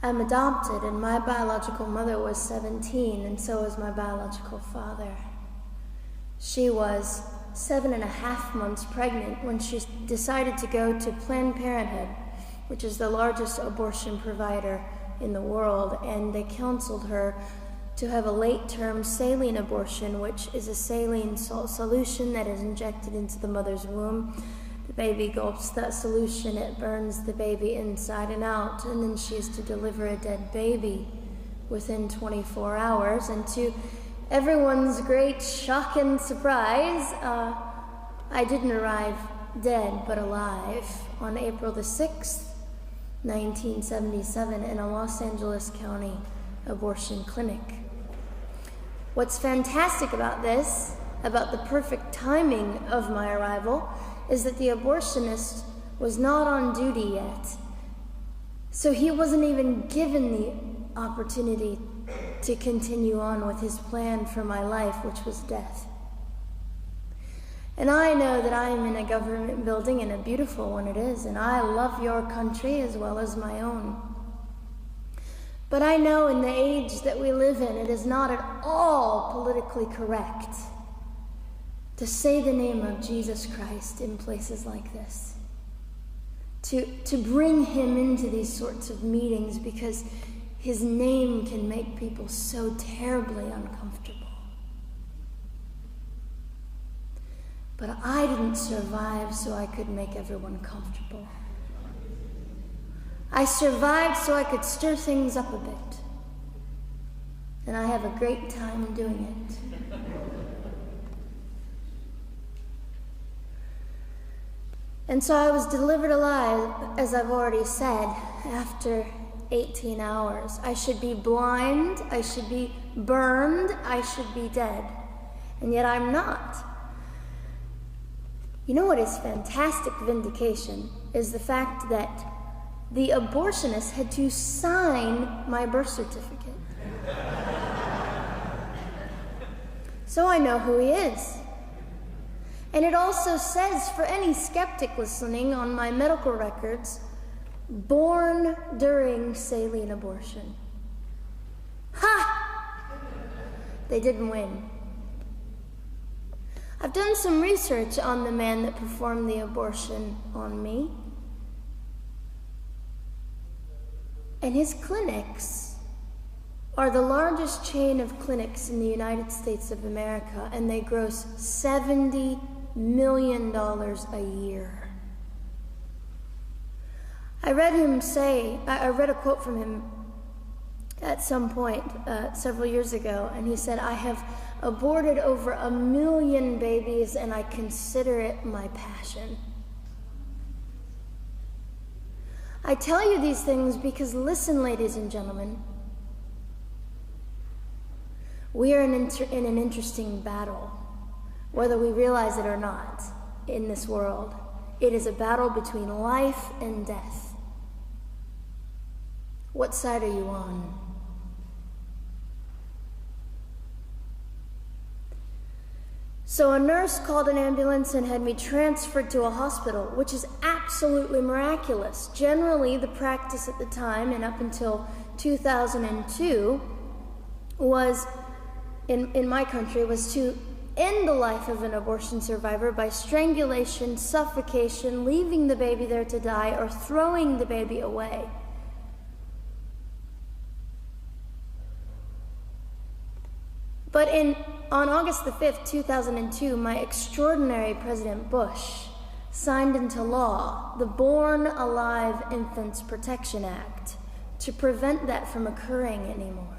I'm adopted, and my biological mother was 17, and so was my biological father. She was 7.5 months pregnant when she decided to go to Planned Parenthood, which is the largest abortion provider in the world, and they counseled her to have a late-term saline abortion, which is a saline salt solution that is injected into the mother's womb. The baby gulps that solution, it burns the baby inside and out, and then she is to deliver a dead baby within 24 hours. And to everyone's great shock and surprise, I didn't arrive dead but alive on April the 6th, 1977 in a Los Angeles County abortion clinic. What's fantastic about this, about the perfect timing of my arrival, is that the abortionist was not on duty yet. So he wasn't even given the opportunity to continue on with his plan for my life, which was death. And I know that I am in a government building, and a beautiful one it is, and I love your country as well as my own. But I know in the age that we live in, it is not at all politically correct to say the name of Jesus Christ in places like this. To bring him into these sorts of meetings, because his name can make people so terribly uncomfortable. But I didn't survive so I could make everyone comfortable. I survived so I could stir things up a bit. And I have a great time doing it. And so I was delivered alive, as I've already said, after 18 hours. I should be blind, I should be burned, I should be dead. And yet I'm not. You know what is fantastic vindication is the fact that the abortionist had to sign my birth certificate. So I know who he is. And it also says, for any skeptic listening, on my medical records, born during saline abortion. Ha! They didn't win. I've done some research on the man that performed the abortion on me. And his clinics are the largest chain of clinics in the United States of America, and they gross $70 million a year. I read a quote from him at some point several years ago, and he said, "I have aborted over 1 million babies, and I consider it my passion." I tell you these things because, listen, ladies and gentlemen, we are in an interesting battle, whether we realize it or not, in this world. It is a battle between life and death. What side are you on? So a nurse called an ambulance and had me transferred to a hospital, which is absolutely miraculous. Generally, the practice at the time, and up until 2002, was, in my country, was to end the life of an abortion survivor by strangulation, suffocation, leaving the baby there to die, or throwing the baby away. But on August the 5th, 2002, my extraordinary President Bush signed into law the Born Alive Infants Protection Act to prevent that from occurring anymore.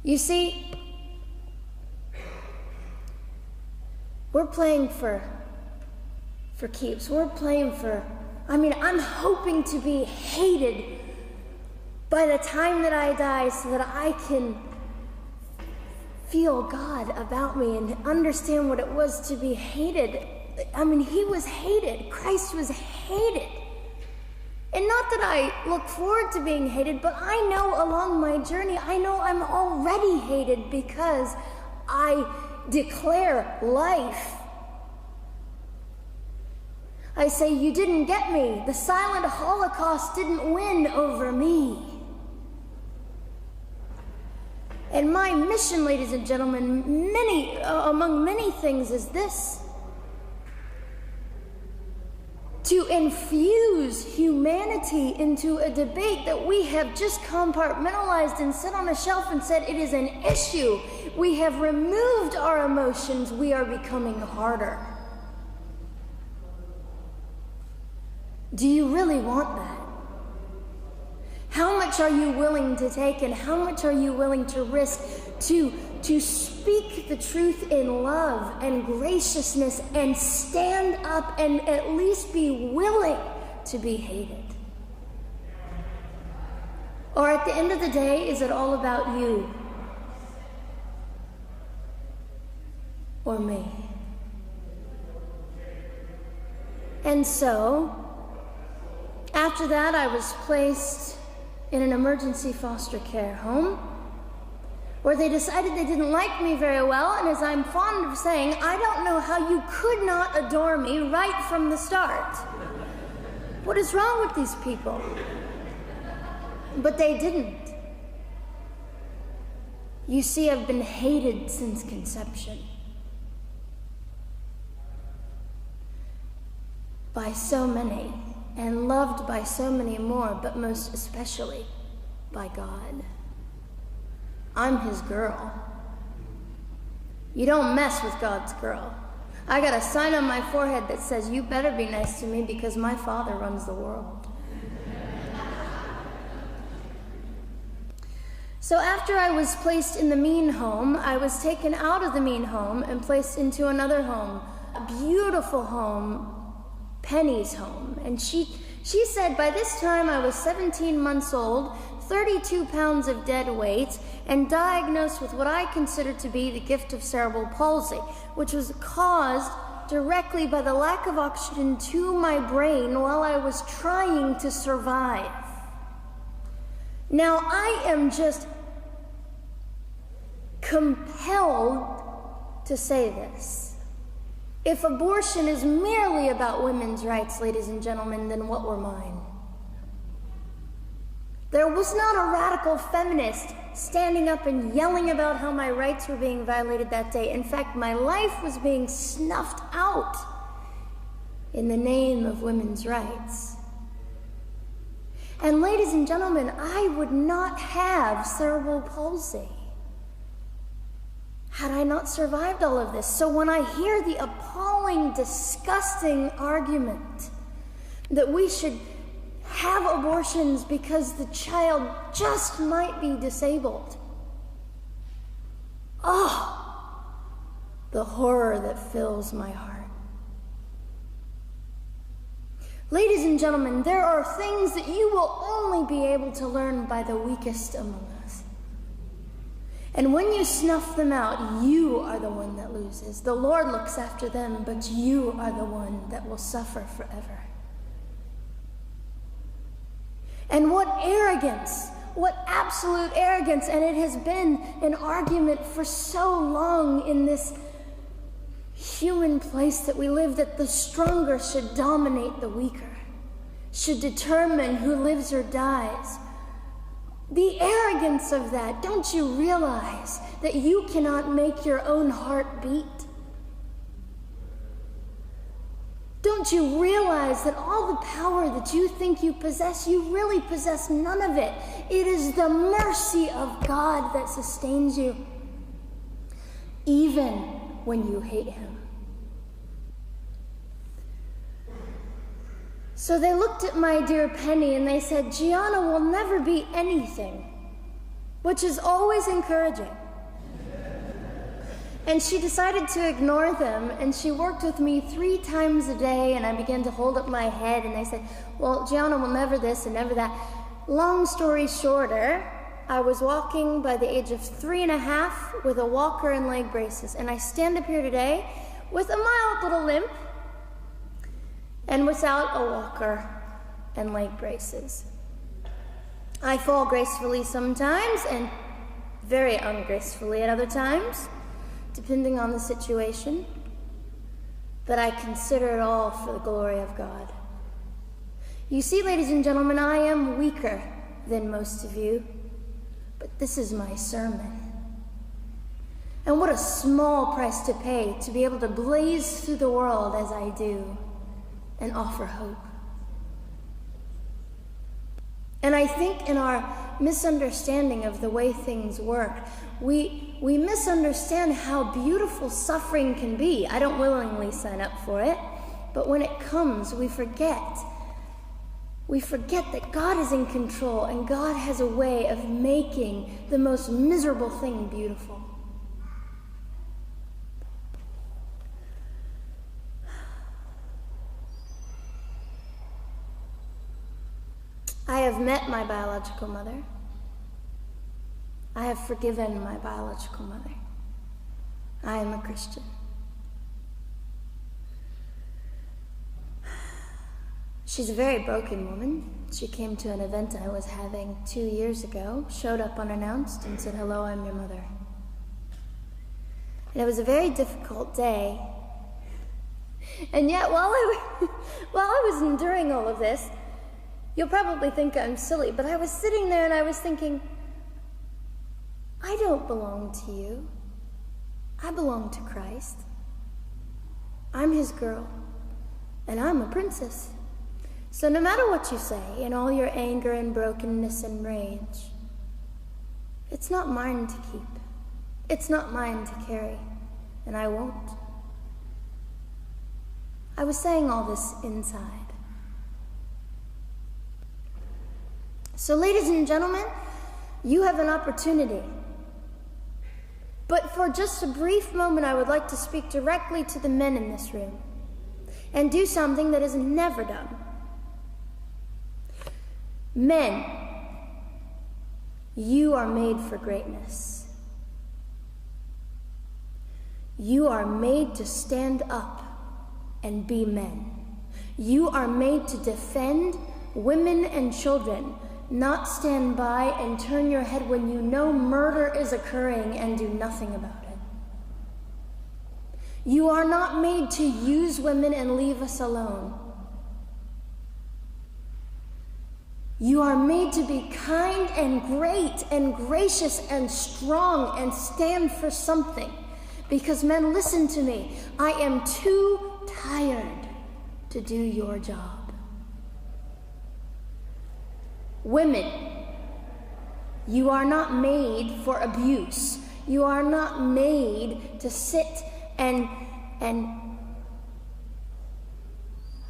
You see, we're playing for keeps. We're playing I'm hoping to be hated by the time that I die so that I can feel God about me and understand what it was to be hated. He was hated. Christ was hated. And not that I look forward to being hated, but I know along my journey, I know I'm already hated because I declare life. I say, you didn't get me. The silent Holocaust didn't win over me. And my mission, ladies and gentlemen, among many things, is this: to infuse humanity into a debate that we have just compartmentalized and set on a shelf and said it is an issue. We have removed our emotions. We are becoming harder. Do you really want that? How much are you willing to take, and how much are you willing to risk to speak the truth in love and graciousness and stand up and at least be willing to be hated? Or at the end of the day, is it all about you or me? And so, after that, I was placed in an emergency foster care home where they decided they didn't like me very well, and as I'm fond of saying, I don't know how you could not adore me right from the start. What is wrong with these people? But they didn't. You see, I've been hated since conception by so many, and loved by so many more, but most especially by God. I'm his girl. You don't mess with God's girl. I got a sign on my forehead that says, you better be nice to me because my Father runs the world. So after I was placed in the mean home, I was taken out of the mean home and placed into another home, a beautiful home, Penny's home. And she said by this time I was 17 months old, 32 pounds of dead weight, and diagnosed with what I considered to be the gift of cerebral palsy, which was caused directly by the lack of oxygen to my brain while I was trying to survive. Now, I am just compelled to say this. If abortion is merely about women's rights, ladies and gentlemen, then what were mine? There was not a radical feminist standing up and yelling about how my rights were being violated that day. In fact, my life was being snuffed out in the name of women's rights. And ladies and gentlemen, I would not have cerebral palsy had I not survived all of this. So when I hear the appalling, disgusting argument that we should have abortions because the child just might be disabled, oh, the horror that fills my heart. Ladies and gentlemen, there are things that you will only be able to learn by the weakest among us. And when you snuff them out, you are the one that loses. The Lord looks after them, but you are the one that will suffer forever. And what arrogance, what absolute arrogance, and it has been an argument for so long in this human place that we live, that the stronger should dominate the weaker, should determine who lives or dies. The arrogance of that. Don't you realize that you cannot make your own heart beat? Don't you realize that all the power that you think you possess, you really possess none of it? It is the mercy of God that sustains you, even when you hate him. So they looked at my dear Penny and they said, Gianna will never be anything, which is always encouraging. And she decided to ignore them, and she worked with me 3 times a day, and I began to hold up my head, and they said, well, Gianna will never this and never that. Long story shorter, I was walking by the age of 3.5 with a walker and leg braces, and I stand up here today with a mild little limp and without a walker and leg braces. I fall gracefully sometimes and very ungracefully at other times, depending on the situation. but I consider it all for the glory of God. You see, ladies and gentlemen, I am weaker than most of you, but this is my sermon. And what a small price to pay to be able to blaze through the world as I do and offer hope. And I think in our misunderstanding of the way things work, we misunderstand how beautiful suffering can be. I don't willingly sign up for it, but when it comes, we forget. We forget that God is in control and God has a way of making the most miserable thing beautiful. I have met my biological mother. I have forgiven my biological mother. I am a Christian. She's a very broken woman. She came to an event I was having 2 years ago, showed up unannounced, and said, "Hello, I'm your mother." And it was a very difficult day. And yet, while I was enduring all of this, you'll probably think I'm silly, but I was sitting there and I was thinking, I don't belong to you. I belong to Christ. I'm his girl, and I'm a princess. So no matter what you say, in all your anger and brokenness and rage, it's not mine to keep. It's not mine to carry, and I won't. I was saying all this inside. So, ladies and gentlemen, you have an opportunity. But for just a brief moment, I would like to speak directly to the men in this room and do something that is never done. Men, you are made for greatness. You are made to stand up and be men. You are made to defend women and children, not stand by and turn your head when you know murder is occurring and do nothing about it. You are not made to use women and leave us alone. You are made to be kind and great and gracious and strong and stand for something. Because men, listen to me. I am too tired to do your job. Women, you are not made for abuse. You are not made to sit and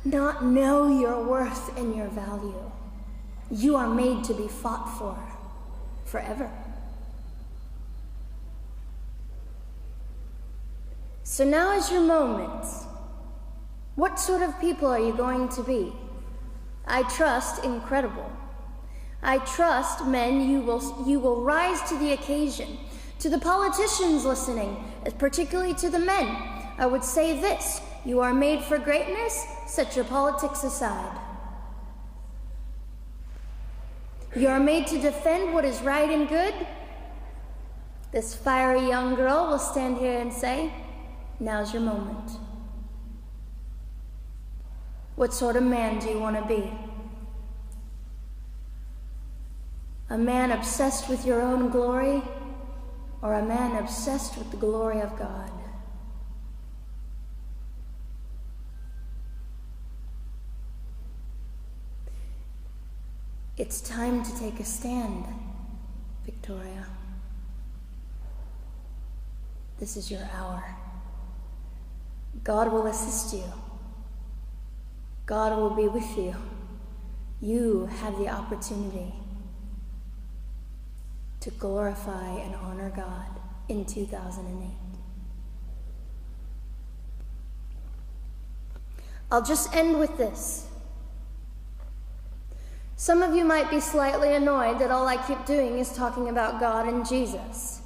not know your worth and your value. You are made to be fought for forever. So now is your moment. What sort of people are you going to be? I trust incredible. I trust, men, you will rise to the occasion. To the politicians listening, particularly to the men, I would say this: you are made for greatness, set your politics aside. You are made to defend what is right and good. This fiery young girl will stand here and say, now's your moment. What sort of man do you want to be? A man obsessed with your own glory, or a man obsessed with the glory of God? It's time to take a stand, Victoria. This is your hour. God will assist you. God will be with you. You have the opportunity to glorify and honor God in 2008. I'll just end with this. Some of you might be slightly annoyed that all I keep doing is talking about God and Jesus.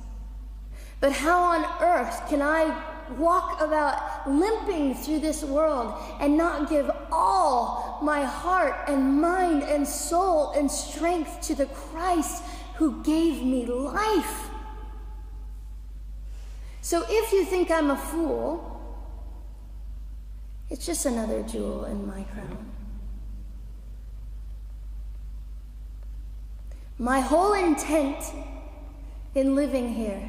But how on earth can I walk about limping through this world and not give all my heart and mind and soul and strength to the Christ who gave me life? So if you think I'm a fool, It's just another jewel in my crown. My whole intent in living here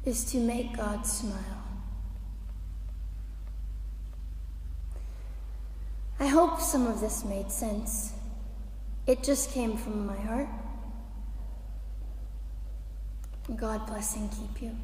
is to make God smile. I hope some of this made sense. It just came from my heart. God bless and keep you.